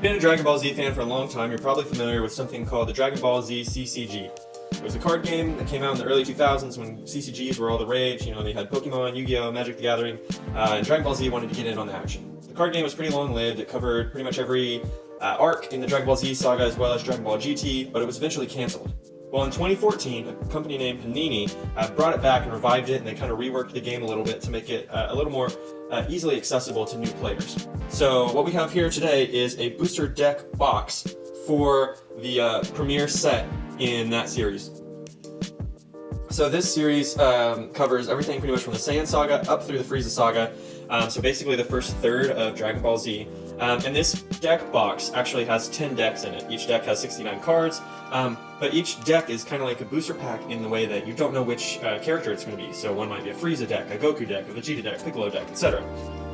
Been a Dragon Ball Z fan for a long time, you're probably familiar with something called the Dragon Ball Z CCG. It was a card game that came out in the early 2000s when CCGs were all the rage. You know, they had Pokemon, Yu-Gi-Oh!, Magic the Gathering, and Dragon Ball Z wanted to get in on the action. The card game was pretty long-lived. It covered pretty much every arc in the Dragon Ball Z saga as well as Dragon Ball GT, but it was eventually canceled. Well, in 2014, a company named Panini brought it back and revived it, and they kind of reworked the game a little bit to make it a little more easily accessible to new players. So what we have here today is a booster deck box for the premiere set in that series. So this series covers everything pretty much from the Saiyan saga up through the Frieza saga, so basically the first third of Dragon Ball Z. And this deck box actually has 10 decks in it. Each deck has 69 cards, but each deck is kind of like a booster pack in the way that you don't know which character it's going to be. So one might be a Frieza deck, a Goku deck, a Vegeta deck, Piccolo deck, etc.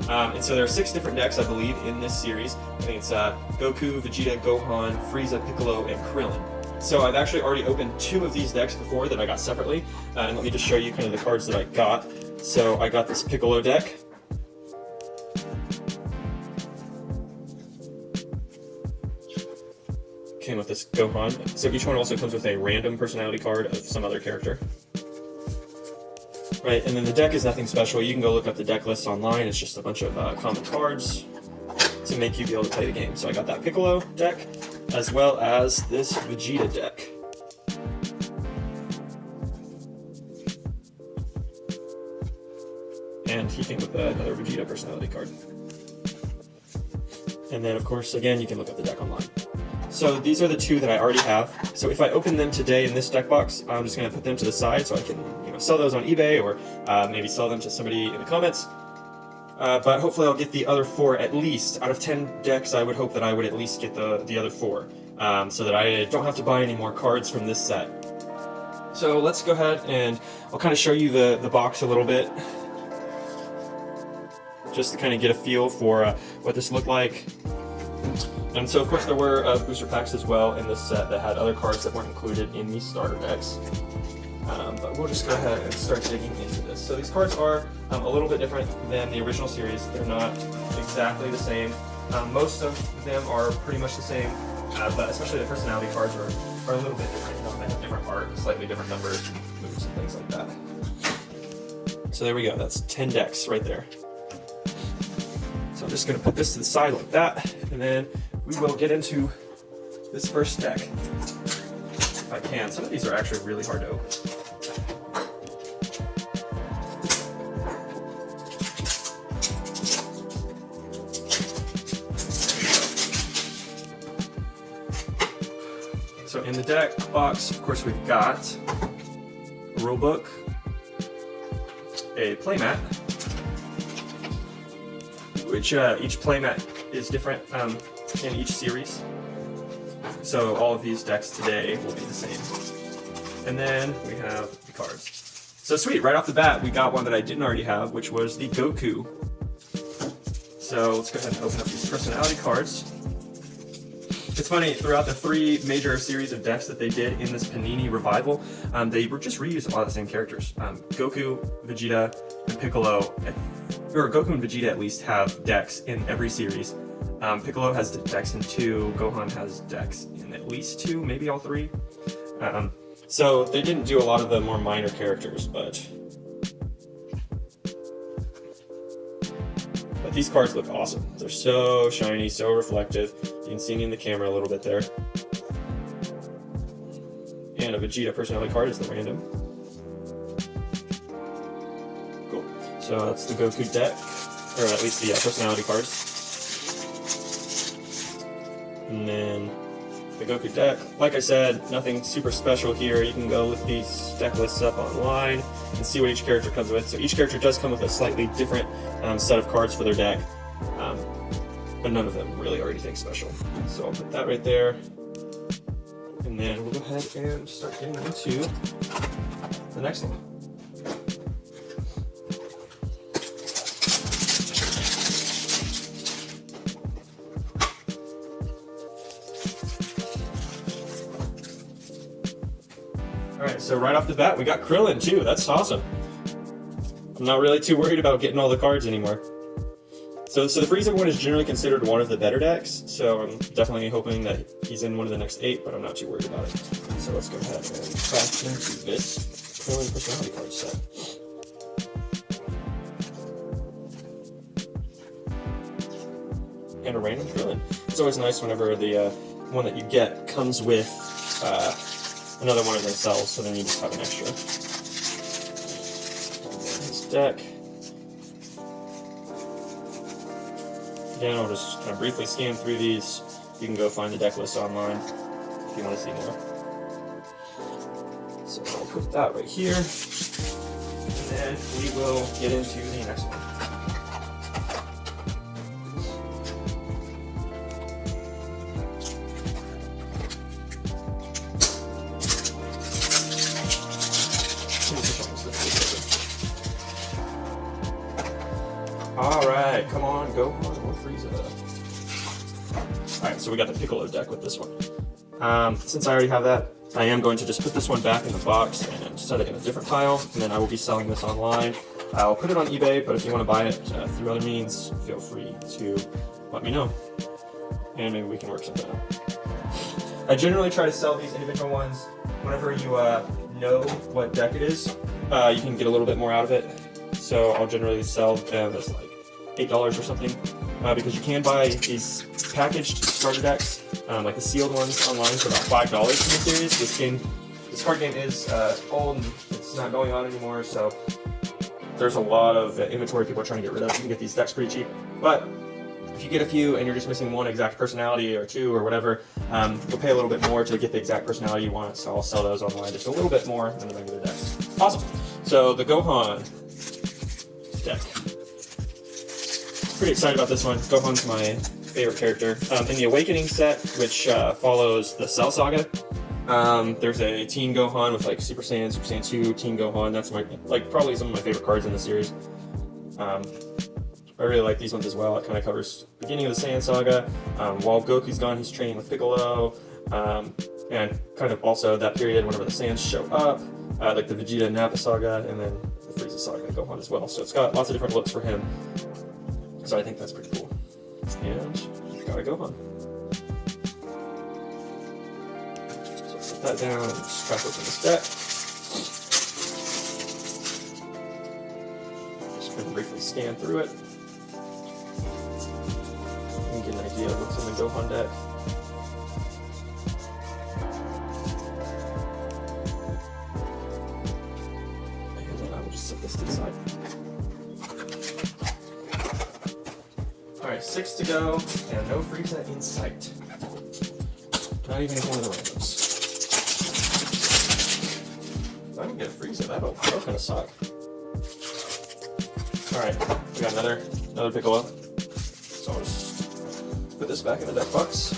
And so there are 6 different decks, I believe, in this series. I think it's Goku, Vegeta, Gohan, Frieza, Piccolo, and Krillin. So I've actually already opened 2 of these decks before that I got separately, and let me just show you kind of the cards that I got. So I got this Piccolo deck. Came with this Gohan. So each one also comes with a random personality card of some other character. Right, and then the deck is nothing special. You can go look up the deck lists online. It's just a bunch of common cards to make you be able to play the game. So I got that Piccolo deck, as well as this Vegeta deck. And he came with another Vegeta personality card. And then, of course, again, you can look up the deck online. So these are the 2 that I already have. So if I open them today in this deck box, I'm just going to put them to the side so I can sell those on eBay or maybe sell them to somebody in the comments. But hopefully I'll get the other 4 at least. Out of 10 decks, I would hope that I would at least get the other 4 so that I don't have to buy any more cards from this set. So let's go ahead and I'll kind of show you the box a little bit, just to kind of get a feel for what this looked like. And so, of course, there were booster packs as well in this set that had other cards that weren't included in these starter decks. But we'll just go ahead and start digging into this. So these cards are a little bit different than the original series. They're not exactly the same. Most of them are pretty much the same, but especially the personality cards are a little bit different. They have different art, slightly different numbers, moves, and things like that. So there we go. That's 10 decks right there. So I'm just going to put this to the side like that, and then we will get into this first deck, if I can. Some of these are actually really hard to open. So in the deck box, of course, we've got a rule book, a playmat, which each playmat is different in each series. So all of these decks today will be the same. And then we have the cards. So sweet, right off the bat, we got one that I didn't already have, which was the Goku. So let's go ahead and open up these personality cards. It's funny, throughout the 3 major series of decks that they did in this Panini revival, they were just reused a lot of the same characters. Goku, Vegeta, and Piccolo, or Goku and Vegeta at least have decks in every series. Piccolo has decks in 2, Gohan has decks in at least 2, maybe all 3. So they didn't do a lot of the more minor characters, but these cards look awesome. They're so shiny, so reflective. You can see me in the camera a little bit there. And a Vegeta personality card is the random. Cool. So that's the Goku deck, or at least the personality cards. And then the Goku deck. Like I said, nothing super special here. You can go look these deck lists up online and see what each character comes with. So each character does come with a slightly different set of cards for their deck, but none of them really are anything special. So I'll put that right there, and then we'll go ahead and start getting into the next one. Alright, so right off the bat, we got Krillin too. That's awesome. I'm not really too worried about getting all the cards anymore. So the Frieza one is generally considered one of the better decks, so I'm definitely hoping that he's in one of the next 8, but I'm not too worried about it. So let's go ahead and crack into this Krillin personality card set. And a random Krillin. It's always nice whenever the one that you get comes with another one of themselves, so then you just have an extra. This deck. Again, I'll just kind of briefly scan through these. You can go find the deck list online if you want to see more. So I'll put that right here, and then we will get into the next one. Alright, come on, go on, more Frieza. Alright, so we got the Piccolo deck with this one. Since I already have that, I am going to just put this one back in the box and set it in a different pile, and then I will be selling this online. I'll put it on eBay, but if you want to buy it through other means, feel free to let me know, and maybe we can work something out. I generally try to sell these individual ones whenever you know what deck it is. You can get a little bit more out of it. So I'll generally sell them as like $8 or something, because you can buy these packaged starter decks, like the sealed ones online for about $5 in the series. This card game is old and it's not going on anymore, so there's a lot of inventory people are trying to get rid of. You can get these decks pretty cheap, but if you get a few and you're just missing one exact personality or two or whatever, you'll pay a little bit more to get the exact personality you want, so I'll sell those online just a little bit more than the regular decks. Awesome. So the Gohan deck. Pretty excited about this one. Gohan's my favorite character. In the Awakening set, which follows the Cell Saga, there's a Teen Gohan with like Super Saiyan 2, Teen Gohan. That's probably some of my favorite cards in the series. I really like these ones as well. It kind of covers the beginning of the Saiyan Saga. While Goku's gone, he's training with Piccolo, and kind of also that period whenever the Saiyans show up, like the Vegeta and Nappa Saga, and then the Frieza Saga Gohan as well. So it's got lots of different looks for him. So I think that's pretty cool. And got a Gohan. So put that down and just crack open this deck. Just going to briefly scan through it. And get an idea of what's in the Gohan deck. And then I will just set this to the side. Alright, 6 to go, and no Frieza in sight. Not even one of the randoms. If I can get a Frieza, that'll kind of suck. Alright, we got another Piccolo. So I'll just put this back in the deck box.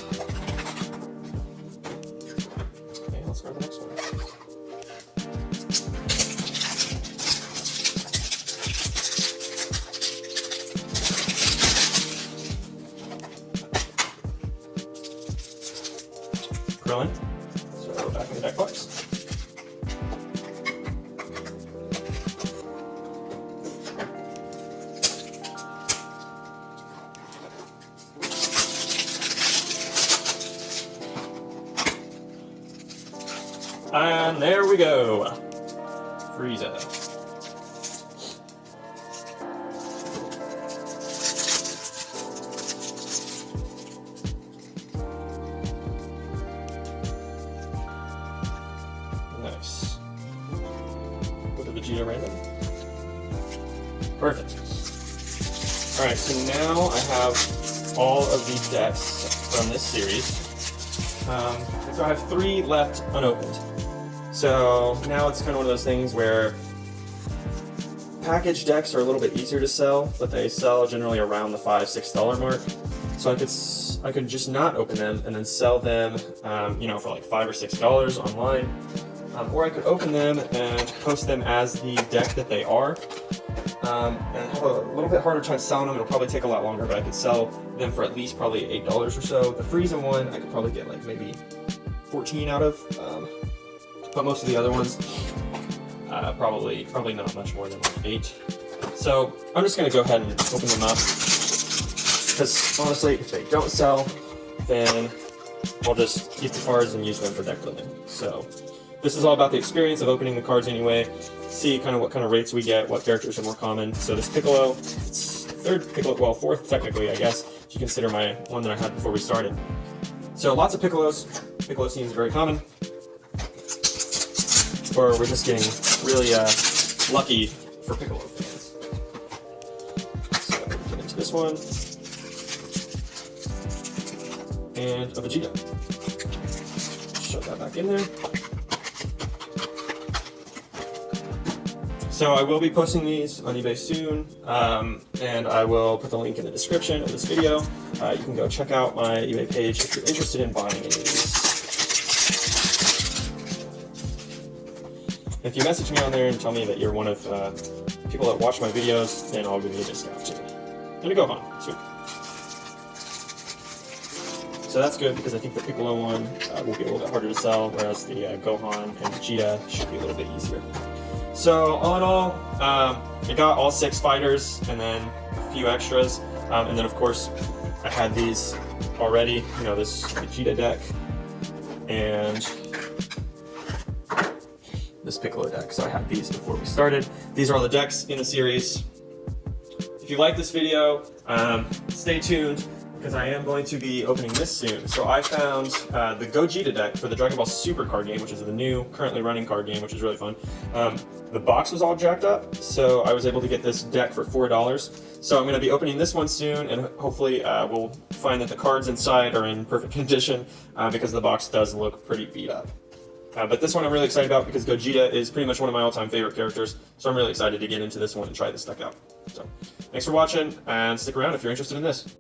Okay, let's grab the next one. Krillin. So back in the deck box. And there we go. Frieza. Nice. With a Vegeta random. Perfect. Alright, so now I have all of the decks from this series. So I have 3 left unopened. So now it's kind of one of those things where packaged decks are a little bit easier to sell, but they sell generally around the $5-6 mark. So I could just not open them and then sell them, for like $5 or $6 online. Or I could open them and post them as the deck that they are. And have a little bit harder time selling them. It'll probably take a lot longer, but I could sell them for at least probably $8 or so. The Frieza one, I could probably get like maybe 14 out of. But most of the other ones, probably not much more than like 8. So I'm just going to go ahead and open them up. because honestly, if they don't sell, then I'll just keep the cards and use them for deck building. So this is all about the experience of opening the cards anyway, see kind of what kind of rates we get, what characters are more common. So this Piccolo, it's third Piccolo, well, fourth technically, I guess, if you consider my one that I had before we started. So lots of Piccolos. Piccolo seems very common. Or we're just getting really lucky for Piccolo fans. So we get into this one. And a Vegeta. Shove that back in there. So I will be posting these on eBay soon, and I will put the link in the description of this video. You can go check out my eBay page if you're interested in buying any of these. If you message me on there and tell me that you're one of people that watch my videos, then I'll give you a discount too. And a Gohan, sweet. So that's good because I think the Piccolo one will be a little bit harder to sell, whereas the Gohan and Vegeta should be a little bit easier. So all in all, I got all 6 fighters and then a few extras, and then of course I had these already. You know, this Vegeta deck and this Piccolo deck. So I had these before we started. These are all the decks in the series. If you like this video, stay tuned, because I am going to be opening this soon. So I found the Gogeta deck for the Dragon Ball Super card game, which is the new, currently running card game, which is really fun. The box was all jacked up, so I was able to get this deck for $4. So I'm going to be opening this one soon, and hopefully we'll find that the cards inside are in perfect condition, because the box does look pretty beat up. But this one I'm really excited about because Gogeta is pretty much one of my all-time favorite characters, so I'm really excited to get into this one and try this deck out. So thanks for watching, and stick around if you're interested in this.